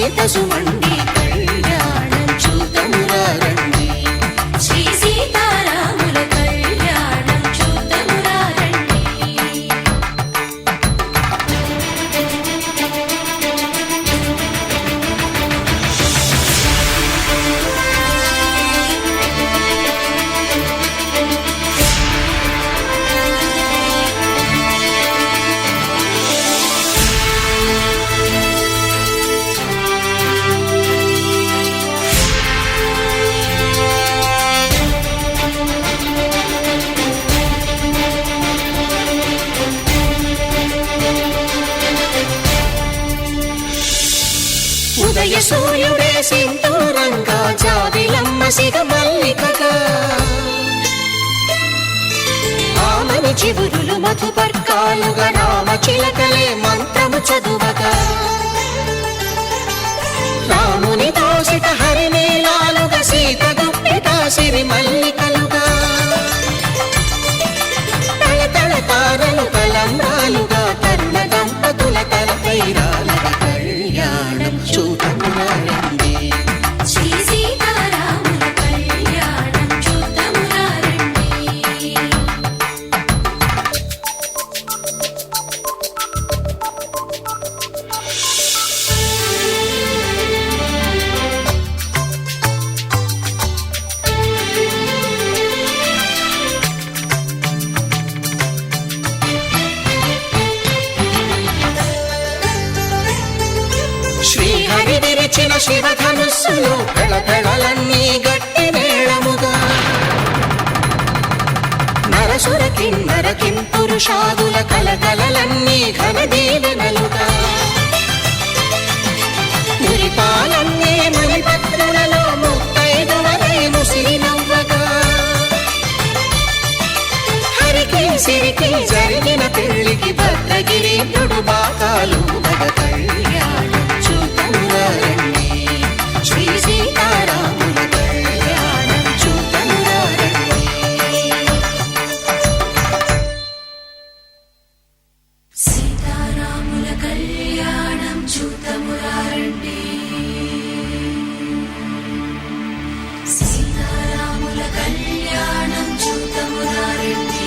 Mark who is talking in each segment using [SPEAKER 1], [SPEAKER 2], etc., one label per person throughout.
[SPEAKER 1] సమేత సుమండి కళ్యాణం చూతమురా రండి. శ్రీ సీతారాముల కళ్యాణం చూతమురా రండి. ఉదయ సూర్యుడే సింధూరంగా జాబిలమ్మ సిగ మల్లికగా ఆమని చివురులు మధుపర్కాలుగా రామ చిలకలే మంత్రము చదువగా రాముని దోసిట హరినీలాలుగా సీత గుప్పిట సిరి మల్లికలుగా తళతళ తారలు కలంబ్రాలుగా తరుణ దంపతుల తలపై రాలగా కళ్యాణం చూతమురా రండి. శ్రీ సీతారాముల కళ్యాణం చూతమురా రండి. శ్రీహరి విరిచిన శివధనుస్సులు పెళపెళలన్నీ గట్టి మేళముగా నరసుర కిన్నర కింపురుషాదుల కలకలలన్నీ ఘన దీవెనలుగా మురిపాలన్నీ మణిపత్రులలో ముత్తైదువలై ముసిరి నవ్వగా హరికి సిరికి జరిగిన పెళ్లికి భద్రగిరీంద్రుడు బాకాలు కళ్యాణం చూతమురా రండి. శ్రీ సీతారాముల కళ్యాణం చూతమురా రండి. సీతారాముల కళ్యాణం చూతమురా రండి. సీతారాముల కళ్యాణం చూతమురా రండి.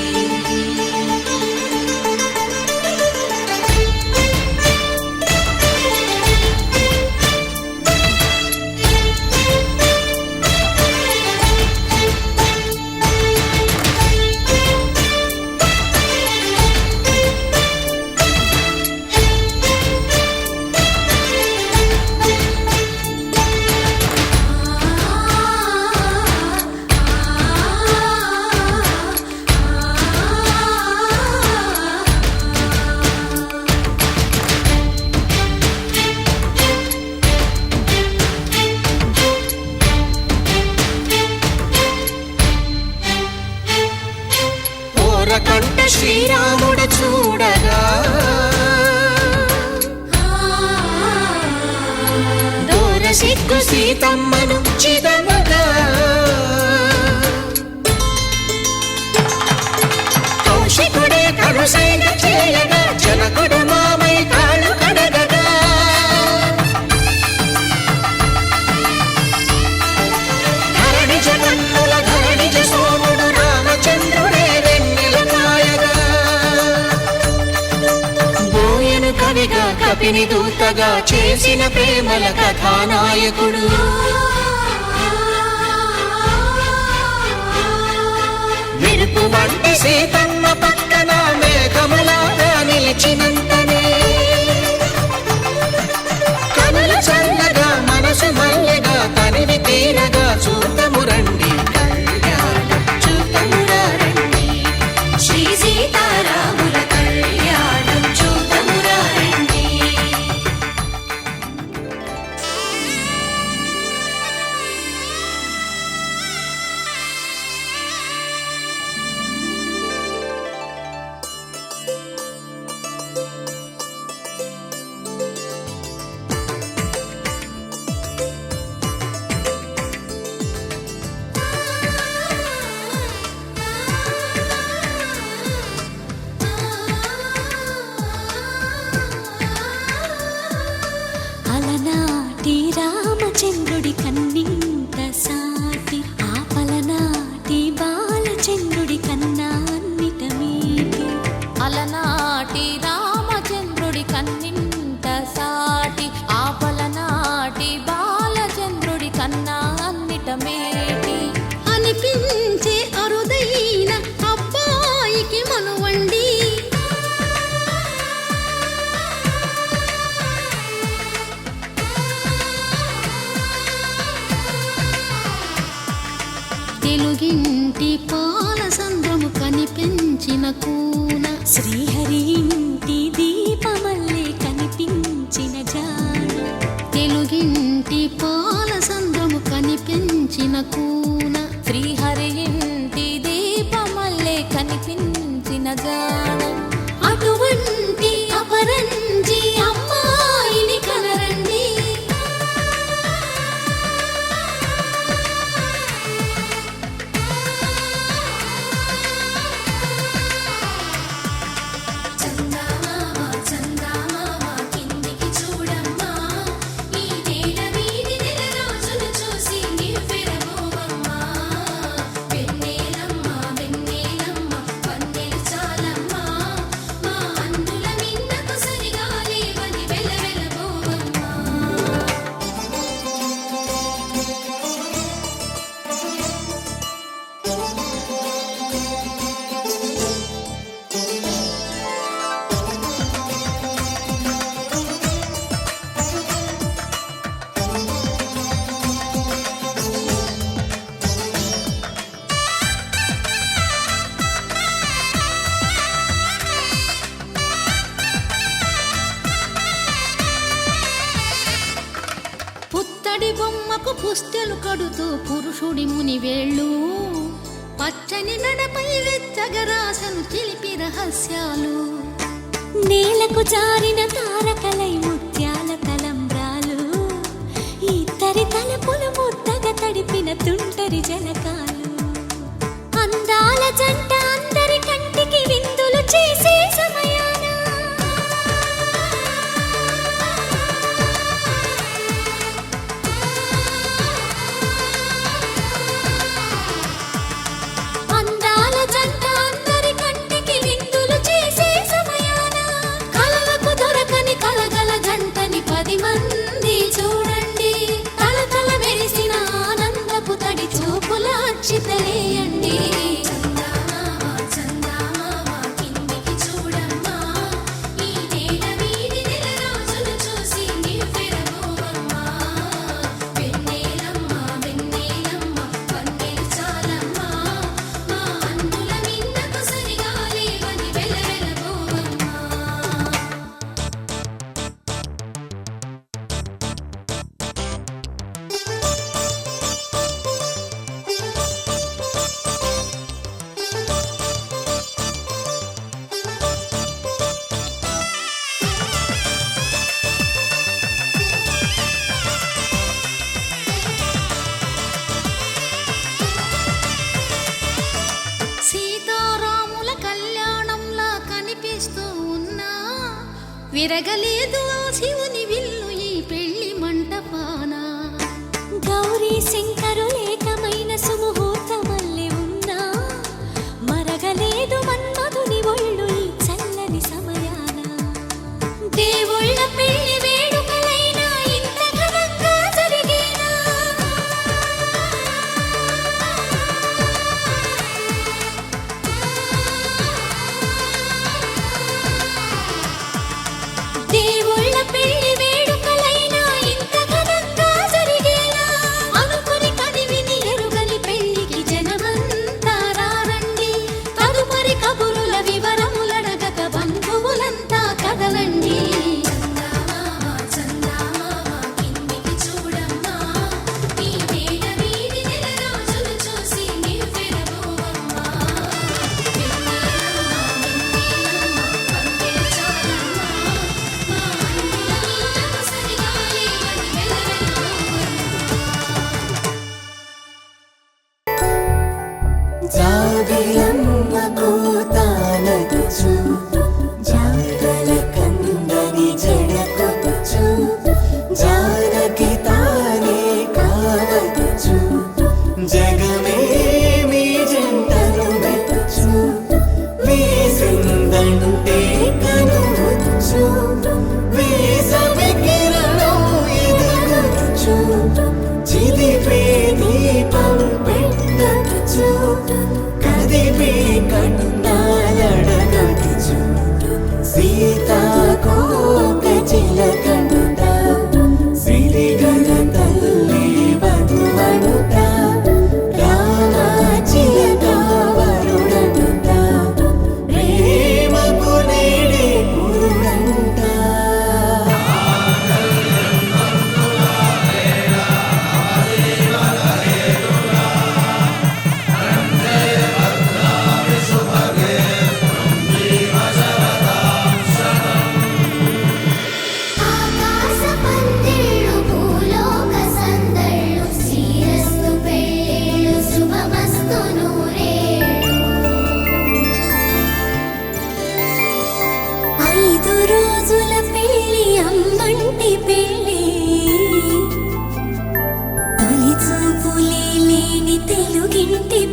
[SPEAKER 1] కంట శ్రీరాముడు చూడగా దూర సిగ్గు సీతమ్మను చిదమగా కౌశికుడే కరుసైన చేయగా జనకుడు మామై కాళ్ళు కడగగా ధరణి జగన్నుల ధరణిజ సోముడు రామచంద్రుడే కవిగా కపిని దూతగా చేసిన ప్రేమల కథానాయకుడు విరుపు వంటి సీతమ్మ పక్కన మేఘములాగా నిలిచినంతనే కనులు చల్లగా మనసు మల్లెగా తనివి తీరగా చూతము రండి. కళ్యాణం చూతమురా రండి. శ్రీ సీతారాముల కళ్యాణం చూతమురా రండి.
[SPEAKER 2] తెలుగింటి పాల సంద్రము కనిపించిన కూన
[SPEAKER 3] శ్రీహరి ఇంటి దీపమల్లే కనిపించిన జాడ
[SPEAKER 2] తెలుగింటి పాల సంద్రము కనిపించిన కూన
[SPEAKER 3] శ్రీహరి ఇంటి దీపమల్లే కనిపించిన జాడ
[SPEAKER 2] అటువంటి అపరంజి అమ్మాయిని కనరండి పుత్తడి బొమ్మకు పుస్తెలు కడుతూ పురుషుడి ముని వేళ్ళు పచ్చని నడపై వెచ్చగరాసను చిలిపి రహస్యాలు
[SPEAKER 3] నేలకు జారిన తారకలై ముత్యాల తలంబ్రాలు ఇద్దరి తలపులు ముద్దగా తడిపిన తుంటరి జలకాలు అందాల జంట అందరి కంటికి విందులు చేసే సమయాన అందాల జంట అందరి కంటికి విందులు చేసే సమయాన కలలకు దొరకని కలగల జంటని 10 మంది చూడండి తలతల మెరిసిన ఆనందపు తడి చూపుల అక్షితలేయండి
[SPEAKER 2] సీతారాముల కళ్యాణంలా కనిపిస్తూ ఉన్నా విరగలేదు ఆ శివుని విల్లు ఈ పెళ్లి మంటపాన
[SPEAKER 3] గౌరీ శంకరులేకమైన సుముహూర్తమల్లె ఉన్నా మరగలేదు మన్మధుని ఒళ్ళు ఈ చల్లని సమయాన దేవుళ్ళ పెళ్లి వేడుకలైనా ఇంత ఘనంగా జరిగేనా దేవుళ్ళ పెళ్లి వేడుకలైనా ఇంత ఘనంగా జరిగేనా అనుకుని కదివిని ఎరుగని పెళ్లికి జనమంతా రారండి తదుపరి కబురుల వివరములడగక బంధువులంతా కదలండి
[SPEAKER 1] జాబిలమ్మకు తానదుచు జాగల కందని జడకొచ్చు జానకి తానే కావదుచు జగమే మీ జంటను వెతుచు వేసిందంటే కనువచ్చు వేసవి కిరణం ఎదుగుచు చిదిపే దీపం పెట్టచ్చు కదిపే కన్నాలడగచ్చు సీతాకోక చిలకనుట సిరిగల తల్లి వధువనుట రామాచి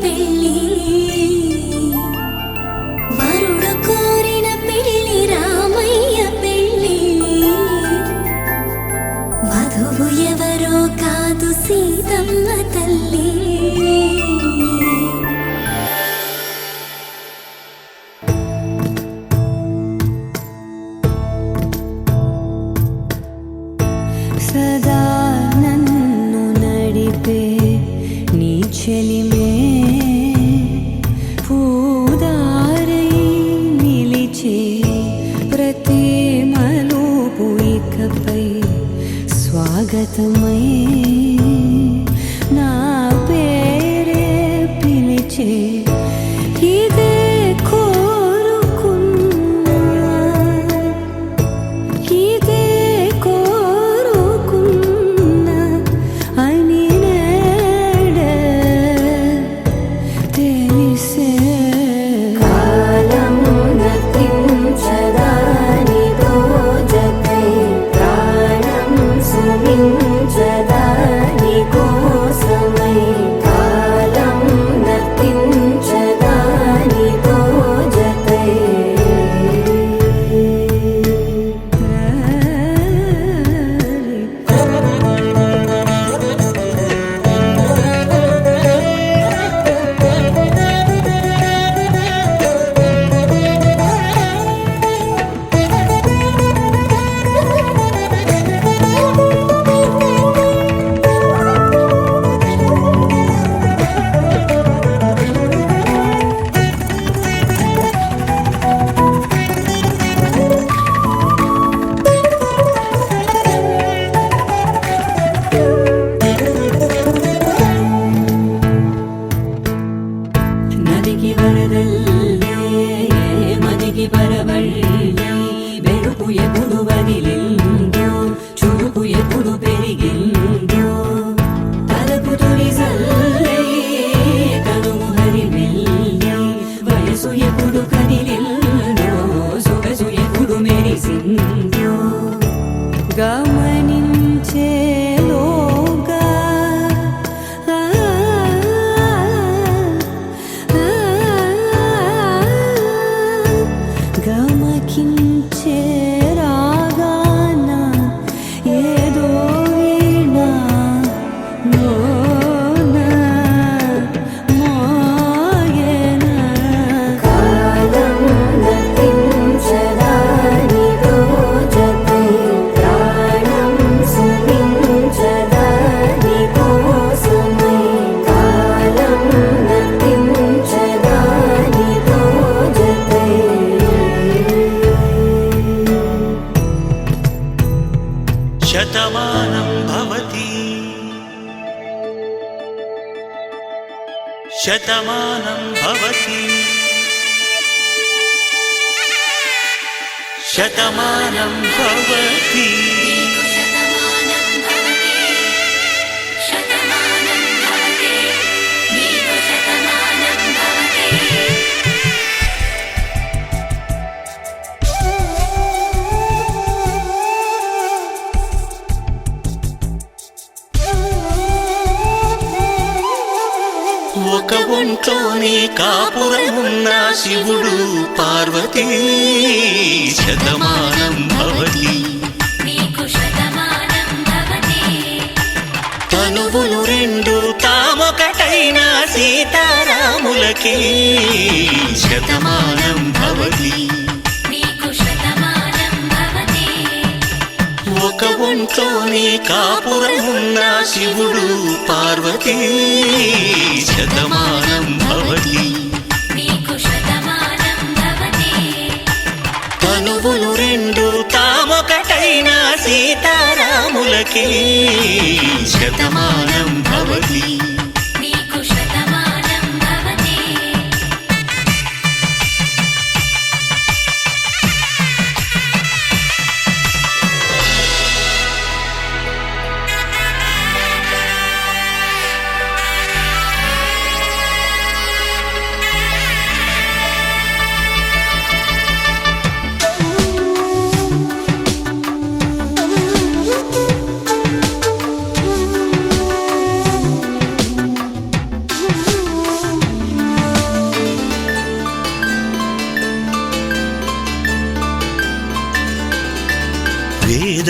[SPEAKER 3] పెళ్ళి వరుడు కోరిన పెళ్ళి రామయ్య పెళ్ళి వధువు ఎవరో కాదు సీతమ్మ తల్లి సదా నన్ను నడిపే నీ చెలిమే పూదారై నిలిచే ప్రతి మలుపు ఇకపై స్వాగతమై నా పేరే పిలిచే ఇదే కోరుకున్నా ఇదే కోరుకున్నా అని నేడే తెలిసే కాలం నతించదాని దోజకై ప్రాణం సుమించదాని కోసమై కాలం నతించదాని దోజకై నదికి వరదల్లే మదికి పరవళ్ళే వెలుపు ఎప్పుడు వదిలిందో చురుకు ఎప్పుడు పెరిగిందో తలపు తొలి సల్లే కనుము హరి మెల్లే వయసు ఎప్పుడు కదిలిందో సొగసు ఎప్పుడు మెరిసిందో గమనించేలోగా గమకించే రాగాన ఏదో వీణా మోనా మోయేనా కాలం నతించదాని దోజకై ప్రాణం సుమించదాని కోసమై కాలం నతించదాని దోజకై
[SPEAKER 1] శతమానం భవతి శతమానం భవతి శతమానం భవతి
[SPEAKER 3] శతమానం భవతి శతమానం భవతి నీకు శతమానం భవతి
[SPEAKER 1] ఒక ఒంట్లోనే కాపురమున్న శివుడు పార్వతీ శతమానం భవతి
[SPEAKER 3] నీకు శతమానం భవతి
[SPEAKER 1] తనువులు రెండు తామొకటైన సీతారాములకి శతమానం భవతి
[SPEAKER 3] నీకు శతమానం భవతి
[SPEAKER 1] ఒక ఒంట్లోనే కాపురమున్న శివుడు పార్వతీ శతమానం భవతి
[SPEAKER 3] నీకు శతమానం భవతి
[SPEAKER 1] తనువులు రెండు తామొకటైన సీతారాములకి శతమానం భవతి
[SPEAKER 3] నీకు శతమానం భవతి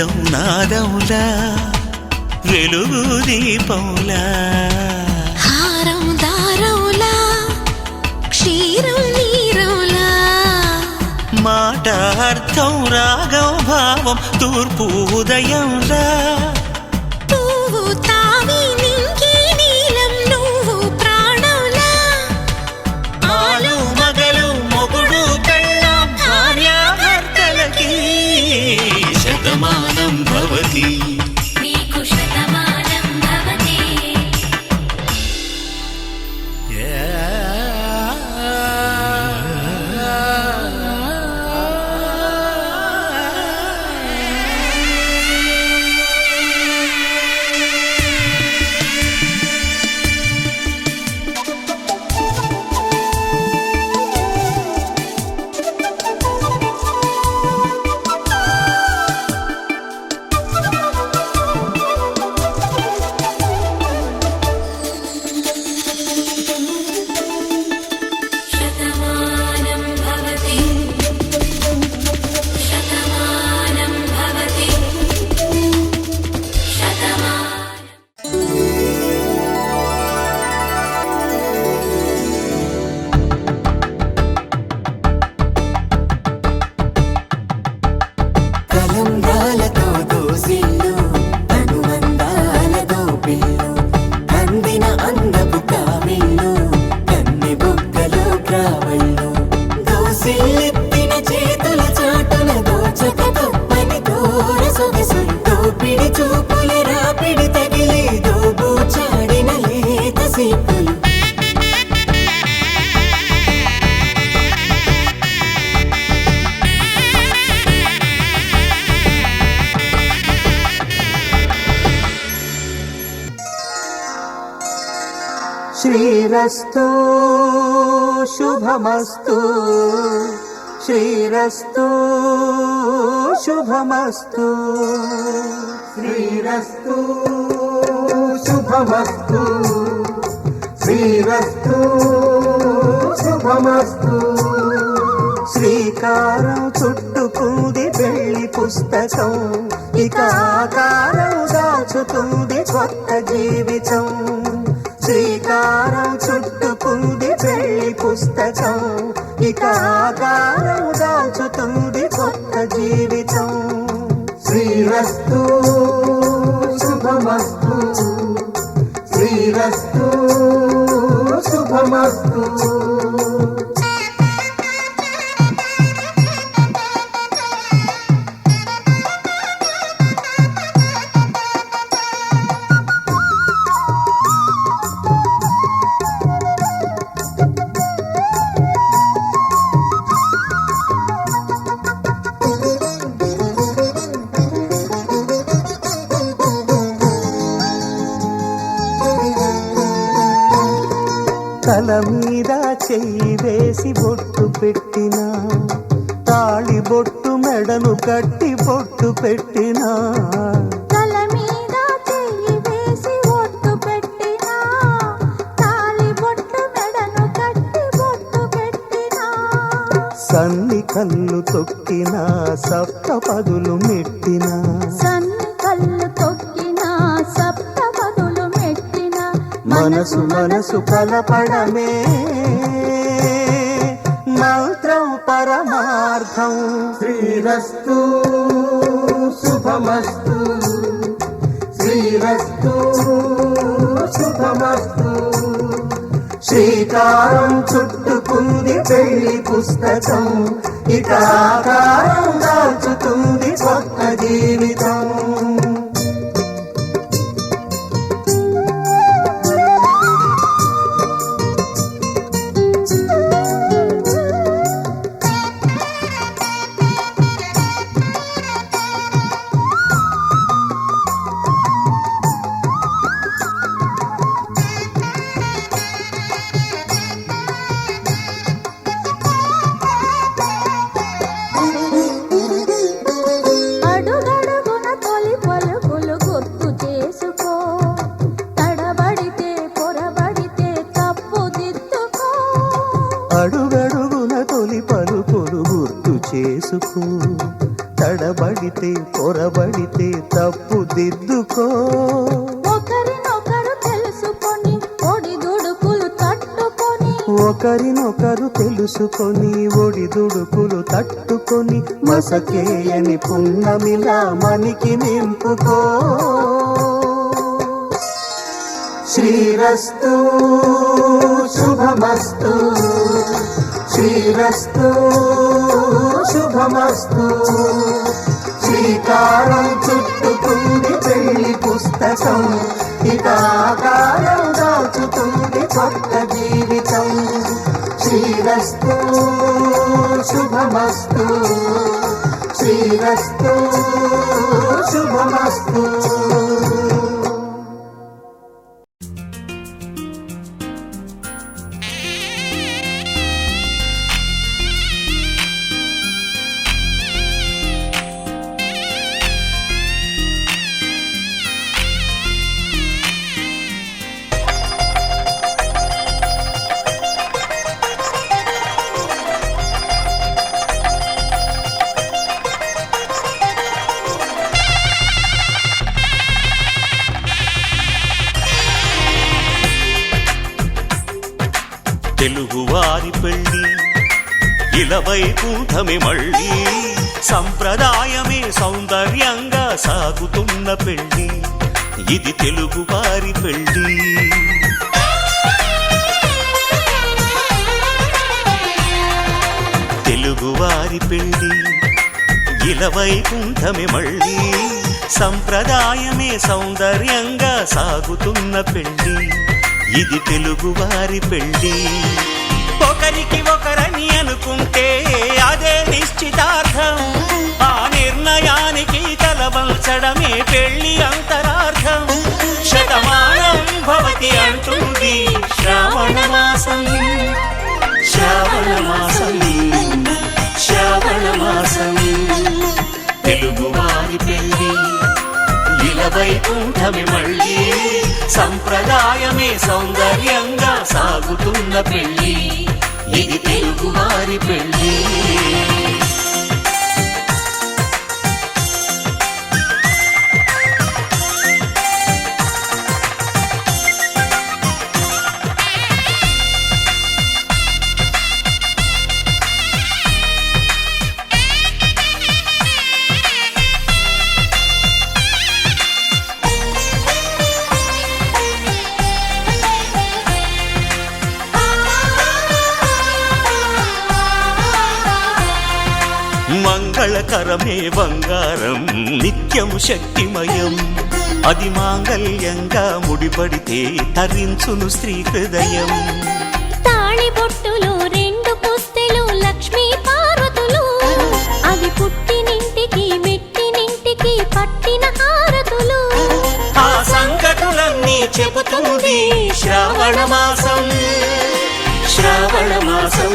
[SPEAKER 1] వేదం నాదములా వెలుగు దీపములా
[SPEAKER 2] హారం దారములా క్షీరం నీరములా
[SPEAKER 1] మాట అర్థం రాగం భావం తూర్పు ఉదయంలా
[SPEAKER 2] పువ్వు తావి నింగి నీలం నువ్వు ప్రాణంలా
[SPEAKER 1] ఆలు మగలు మొగుడు పెళ్ళాం భార్యాభర్తలకి శతమానం భవతి
[SPEAKER 3] నీకు శతమానం భవతి శతమానం భవతి శతమానం భవతి శతమానం
[SPEAKER 4] కలంబ్రాలతో దోసిళ్ళు అనుబంధాలతో పిల్లు అందిన అందపు కావిళ్ళు కన్నె బుగ్గలో క్రావళ్ళు దోసిళ్ళెత్తిన చేతుల చాటున దోచక తప్పని దూర సొగసులు దోపిడి చూపుల రాపిడి తగిలి దోబూచాడిన లేత సీపులు శ్రీరస్తు శుభమస్తు శ్రీరస్తు శుభమస్తు శ్రీరస్తు శుభమస్తు శ్రీరస్తు శుభమస్తు శ్రీకారం చుట్టుకుంది పెళ్లి పుస్తకం ఇక ఆకారం దాచుతుంది కొత్త జీవితం శ్రీకారం చుట్టుకుంది పెళ్లి పుస్తకం ఇక ఆకారం దాచుతుంది కొత్త జీవితం శ్రీరస్తు శుభమస్తు శ్రీరస్తు శుభమస్తు తల మీద చెయ్యి వేసి బొట్టు పెట్టినా తాళి బొట్టు మెడను కట్టి బొట్టు పెట్టినా
[SPEAKER 2] తల మీద చెయ్యి వేసి ఒట్టు పెట్టినా తాళి బొట్టు మెడను కట్టి బొట్టు పెట్టినా
[SPEAKER 4] సన్ని కళ్ళు తొక్కినా సప్త పదులు మెట్టినా
[SPEAKER 2] సన్ని కళ్ళు తొక్కినా సప్త పదులు మెట్టినా
[SPEAKER 4] మనసు మనసు కలపడమే మంత్రం పరమార్థం శ్రీరస్తు శుభమస్తు శ్రీరస్తు శుభమస్తు శ్రీకారం చుట్టుకుంది పెళ్లి పుస్తకం ఇక ఆకారం దాచుతుంది కొత్త జీవితం అడుగడుగున తొలి పలుకులు గుర్తు చేసుకో తడబడితే పొరబడితే తప్పు దిద్దుకో.
[SPEAKER 2] ఒకరినొకరు తెలుసుకొని ఒడిదుడుకులు తట్టుకొని
[SPEAKER 4] ఒకరినొకరు తెలుసుకొని ఒడిదుడుకులు తట్టుకొని మసకేయని పున్నమిలా మనికి నింపుకో. శ్రీరస్తు శుభమస్తు, శ్రీరస్తు శుభమస్తు. శ్రీకారం చుట్టుకుంది పెళ్లి పుస్తకం, ఇక ఆకారం దాచుతుంది కొత్త జీవితం. శ్రీరస్తు శుభమస్తు, శ్రీరస్తు శుభమస్తు.
[SPEAKER 1] తెలుగువారి పెళ్ళి ఇలవైకుంఠమే మళ్ళీ, సంప్రదాయమే సౌందర్యంగా సాగుతున్న పెళ్ళి, ఇది తెలుగువారి పెళ్ళి. తెలుగువారి పెళ్ళి ఇలవైకుంఠమే మళ్ళీ, సంప్రదాయమే సౌందర్యంగా సాగుతున్న పెళ్ళి, ఇది తెలుగువారి పెళ్ళి. ఒకరికి ఒకరని అనుకుంటే అదే నిశ్చితార్థం, ఆ నిర్ణయానికి తలవంచడమే పెళ్ళి అంతరార్థం. శతమానం భవతి అంటుంది శ్రావణ మాసం, శ్రావణ మాసం, శ్రావణ మాసం. తెలుగువారి పెళ్ళి ఇలవైకుంఠమే మళ్ళీ, సంప్రదాయమే సౌందర్యంగా సాగుతున్న పెళ్ళి, ఇది తెలుగువారి పెళ్ళి. మంగళకరమే బంగారం నిత్యం శక్తిమయం, అది మాంగళ్యంగా ముడిపడితే తరించును స్త్రీ హృదయం.
[SPEAKER 2] తాళిబొట్టులో రెండు పుస్తెలు లక్ష్మీ పార్వతులు, అవి పుట్టినింటికి మెట్టినింటికి పట్టిన హారతులు.
[SPEAKER 1] ఆ సంగతులన్నీ చెబుతుంది శ్రావణ మాసం, శ్రావణ మాసం,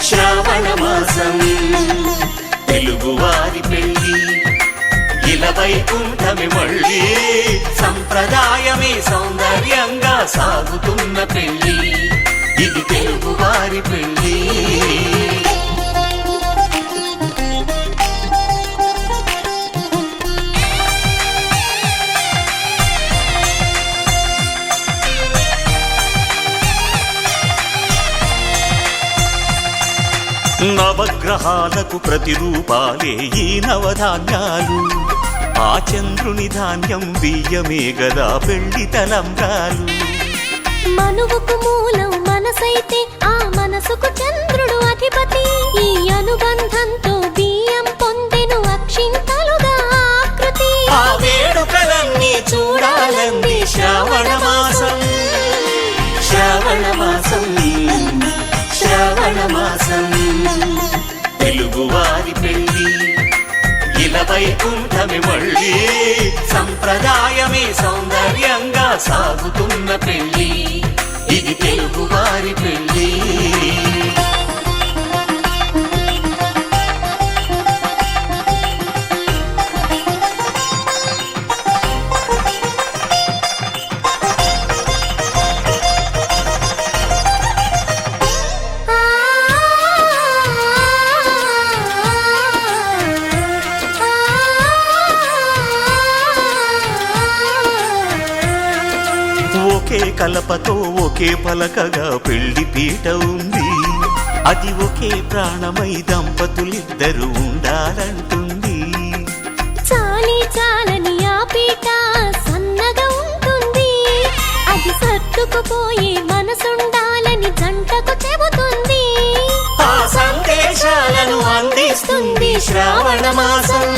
[SPEAKER 1] శ్రావణ మాసం. తెలుగువారి పెళ్ళి ఇలవైకుంఠమే మళ్ళీ, సంప్రదాయమే సౌందర్యంగా సాగుతున్న పెళ్ళి, ఇది తెలుగువారి పెళ్ళి. నవగ్రహాలకు ప్రతిరూపాలే ఈ నవధాన్యాలు, ఆ చంద్రుని ధాన్యం బియ్యమే గదా పెళ్లి తలంబ్రాలు.
[SPEAKER 2] మనువుకు మూలం మనసైతే ఆ మనసుకు చంద్రుడు అధిపతి, ఈ అనుబంధంతో బియ్యం పొందెను అక్షింతలుగా ఆకృతి.
[SPEAKER 1] ఆ వేడుకలన్నీ చూడాలంది శ్రావణ మాసం, శ్రావణ మాసం, శ్రావణ మాసం. తెలుగువారి పెళ్ళి ఇలవైకుంఠమే మళ్ళీ, సంప్రదాయమే సౌందర్యంగా సాగుతున్న పెళ్ళి, ఇది తెలుగువారి పెళ్ళి. కలపతో ఒకే పలకగా పెళ్లి పీట ఉంది. అది ఒకే ప్రాణమై దంపతులిద్దరు ఉండాలంటుంది.
[SPEAKER 2] చాలి చాలని ఆ పీట సన్నగా ఉంటుంది. అది సర్దుకుపోయే మనసుండాలని జంటకు చెబుతుంది.
[SPEAKER 1] ఆ సందేశాలను అందిస్తుంది శ్రావణ మాసం.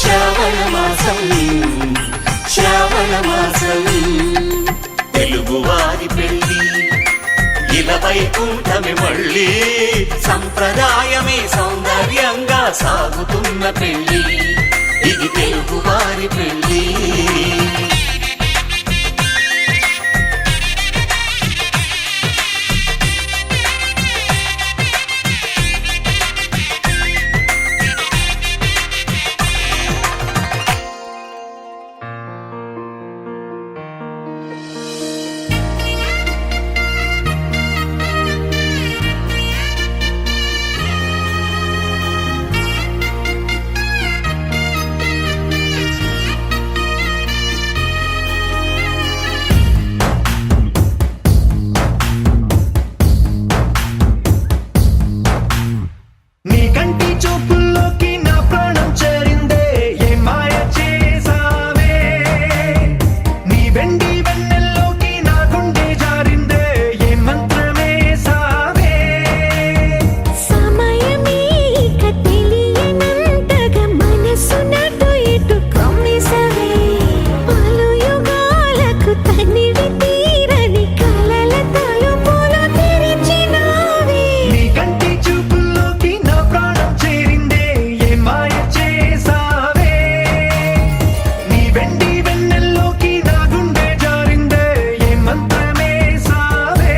[SPEAKER 1] శ్రావణ మాసం, శ్రావణ మాసం. తెలుగువారి పెళ్లి ఇలా వైకుంఠమే మళ్ళీ. సంప్రదాయమే సౌందర్యంగా సాగుతున్న పెళ్లి. ఇది తెలుగువారి పెళ్లి.
[SPEAKER 5] నీ కంటి చూపుల్లోకి నా ప్రాణం చేరిందే, ఏ మాయ చేసావే. నీ వెండి వెన్నెల్లోకి నా గుండె జారిందే, ఏ మంత్రమేసావే.
[SPEAKER 2] సమయమే ఇక తెలియనంతగా మనసునటు ఇటు కమ్మిసవే. పలు యుగాలకు తనివి తీరని కలల తలుపులు తెరిచినావే.
[SPEAKER 5] నీ కంటి చూపుల్లోకి నా ప్రాణం చేరిందే, ఏ మాయ చేసావే. నీ వెండి వెన్నెల్లోకి నా గుండె జారిందే, ఏ మంత్రమేసావే.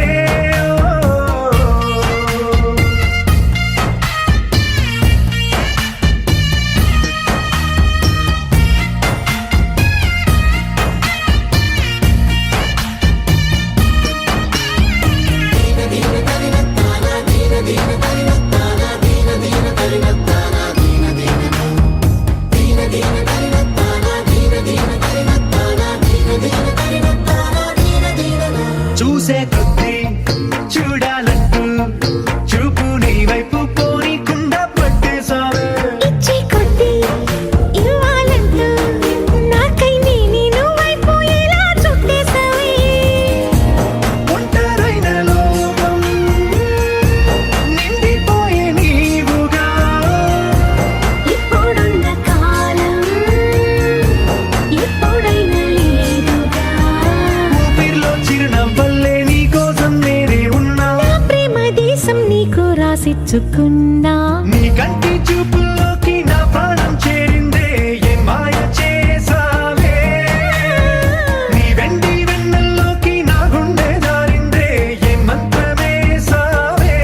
[SPEAKER 5] చూసే కొద్దీ చూడాలంటూ చూపు నీ వైపు పోనీకుండా పట్టేశావే.
[SPEAKER 2] ఇచ్చే కొద్దీ ఇవ్వాలంటూ నాకై నేను వైపు ఎలా చుట్టేసావే.
[SPEAKER 5] ఒంటరైన లోకం నిండిపోయే నీవుగా.
[SPEAKER 2] ఇప్పుడున్న కాలం ఎప్పుడైనా లేదుగా.
[SPEAKER 5] ఊపిరిలో చిరునవ్వల్లే నీ కోసం నేనే ఉన్నా.
[SPEAKER 2] నా ప్రేమ దేశం నీకు రాసిచ్చుకున్నా.
[SPEAKER 5] నీ కంటి చూపుల్లోకి నా ప్రాణం చేరిందే, ఏ మాయ చేసావే. నీ వెండి వెన్నెల్లోకి నా గుండె జారిందే, ఏ మంత్రమేసావే.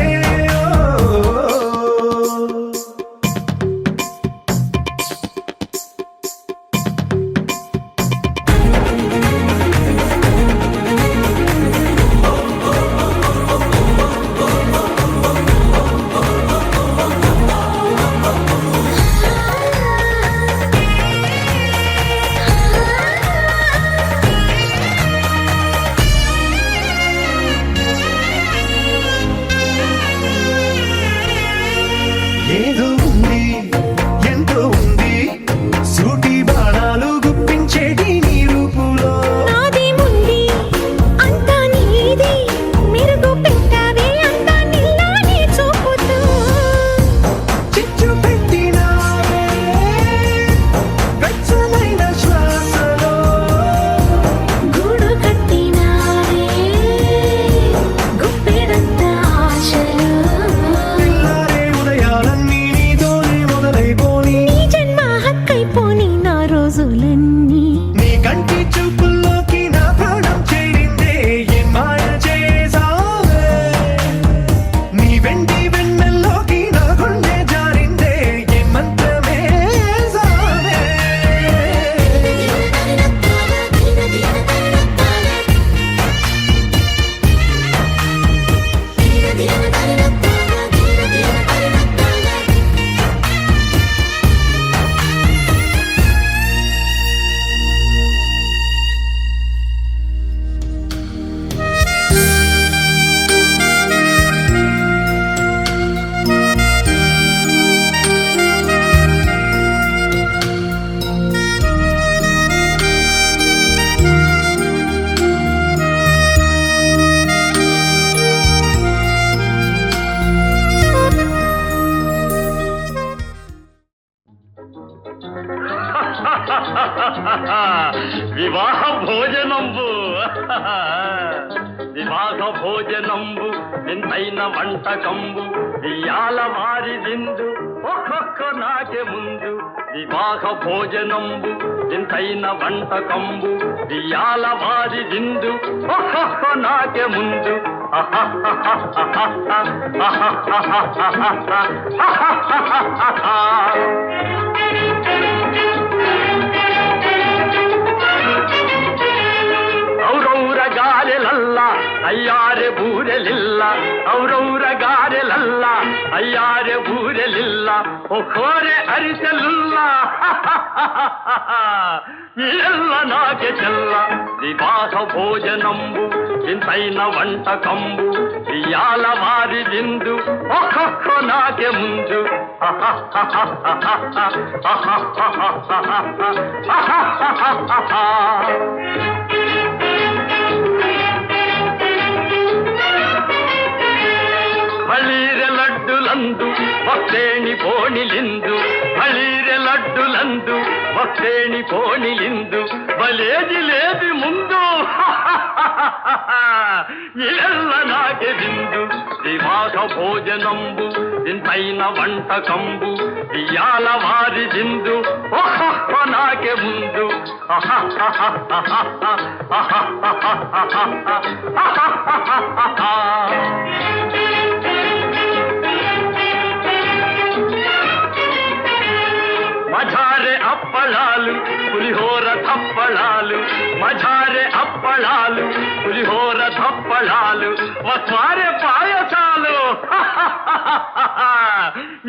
[SPEAKER 6] భోజనంబు వింతైన వంటకంబు ఇయాల వారి విందు ఒక్కొక్క నాకే ముందు వివాహ భోజనంబు వింతైన వంటకంబు ఇయాల వారి విందు ఒక్కొక్క నాకే ముందు ఔరౌర గారెలల్ల అయ్యారె బూరెలిల్ల ఔరౌర గారెలల్ల అయ్యారె బూరెలిల్ల ఒక్కోరె అరిసెలుల్ల ಎಲ್ಲ ನಾಕೆ ಚೆಲ್ಲ ವಿವಾಹ ಭೋಜನಂಬು ಇಂತೈನ వంటకంబు ఇయాల వారి విందు ఒక్కొక్క నాకే ముందు ಬಳೀರೆ ಲಡ್ಡುಲಂದು ಭಕ್ತೇಣಿ ಬೋಣಿಲಿಂದು ಬಳೀರೆ ಲಡ್ಡುలందు భక్తేణి పోనిలిందు బలేది లేది ముందు ఇలెల్ల నాకే విందు వివాహ భోజనంబు ఇంతైన వంటకంబు ఇయాల వారి విందు ఒక్కొక్క నాకే ముందు మజారే అప్పళాలు పులిహోర తప్పళాలు మజారే అప్పళాలు పులిహోర తప్పళాలు వస్వారే పాయసాలు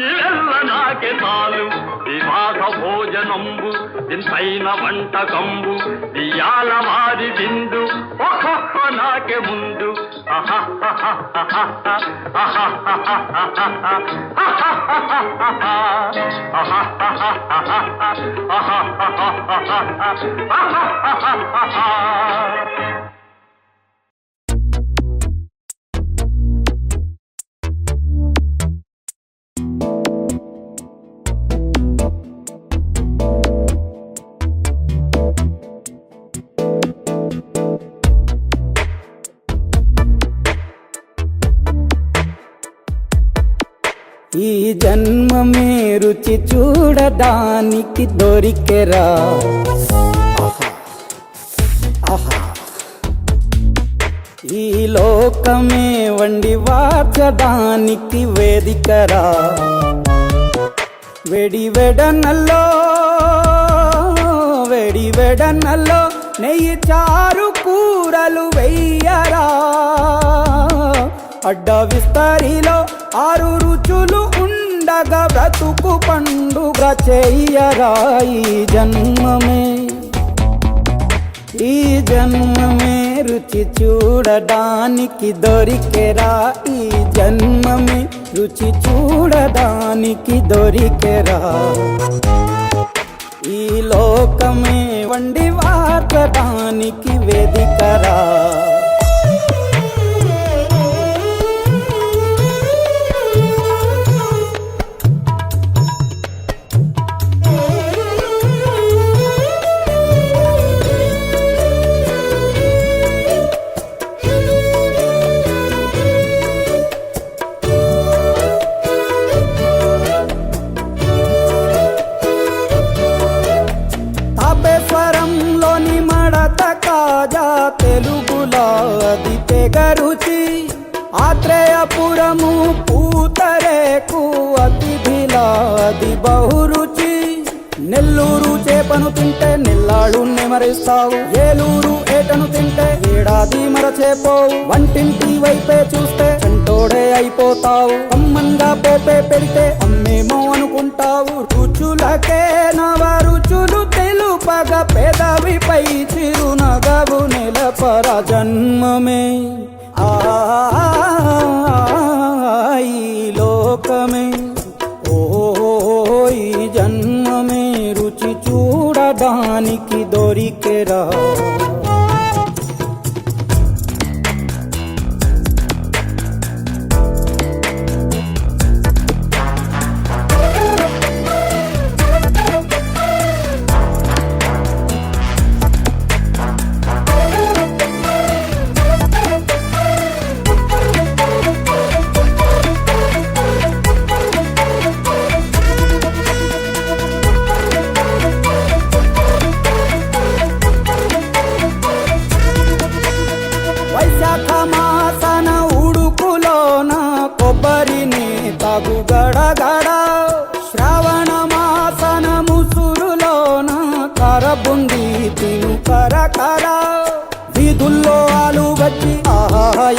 [SPEAKER 6] ఇవెల్ల నాకే చాలు వివాహ భోజనంబు ఇంతైన వంటకంబు ఇయాల వారి విందు ఒక్కొక్క నాకే ముందు
[SPEAKER 7] ఈ జన్మమే రుచి చూడడానికి దొరికెరా ఈ లోకమే వండి వార్చడానికి వేదికరా వెడి వెడనల్లో నెయ్యి చారు కూరలు వెయ్యరా అడ్డ విస్తరిలో 6 రుచులు ఉండగా బ్రతుకు పండుగ చెయ్యరా ఈ జన్మమే రుచి చూడడానికి దొరికెరా ఈ జన్మమే రుచి చూడడానికి దొరికెరా ఈ లోకమే వండి వార్చడానికి వేదికరా తెలుగులా అది తెగరుచి ఆత్రేయపురము పూతరేకు అతిథిలా అది బహురుచి నెల్లూరు చేపను తింటే నెల్లాళ్ళు నెమరిస్తావు ఏలూరు ఏటను తింటే ఏడాది మరచేపోవు వంటింటి వైపే చూస్తే చెంటోడే అయిపోతావు అమ్మంగా పోపే పెడితే అమ్మేమో అనుకుంటావు రుచులకే నవ రుచులు తెలుపగ పెదవిపై చిరునగవు నెలపర జన్మమే ఈ లోకమే ఈ జన్మమే రుచి చూడడానికి దొరికెరా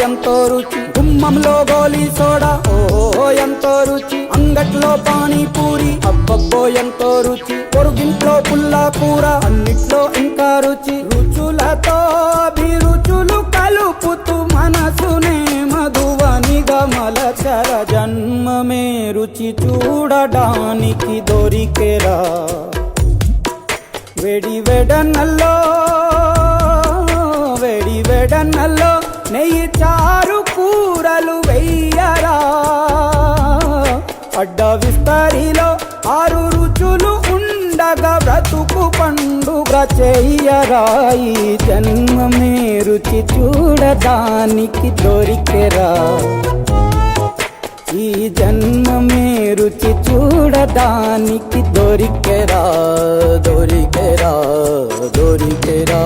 [SPEAKER 7] ఎంతో రుచి గుమ్మంలో గోలీ సోడా ఓ ఎంతో రుచి అంగట్లో పానీపూరి అబ్బబ్బో ఎంతో రుచి పొరుగింట్లో పుల్లా కూర అన్నిట్లో ఇంకా రుచి రుచులతో అభిరుచులు కలుపుతూ మనసునే మధువనిగా మలచర జన్మమే రుచి చూడడానికి దొరికెరా వేడి వేడన్నల్లో నెయ్యి చారు కూరలు వెయ్యరా అడ్డ విస్తరిలో 6 రుచులు ఉండగా బ్రతుకు పండుగ చెయ్యరా ఈ జన్మమే రుచి చూడడానికి దొరికెరా ఈ జన్మమే రుచి చూడడానికి దొరికెరా దొరికెరా దొరికెరా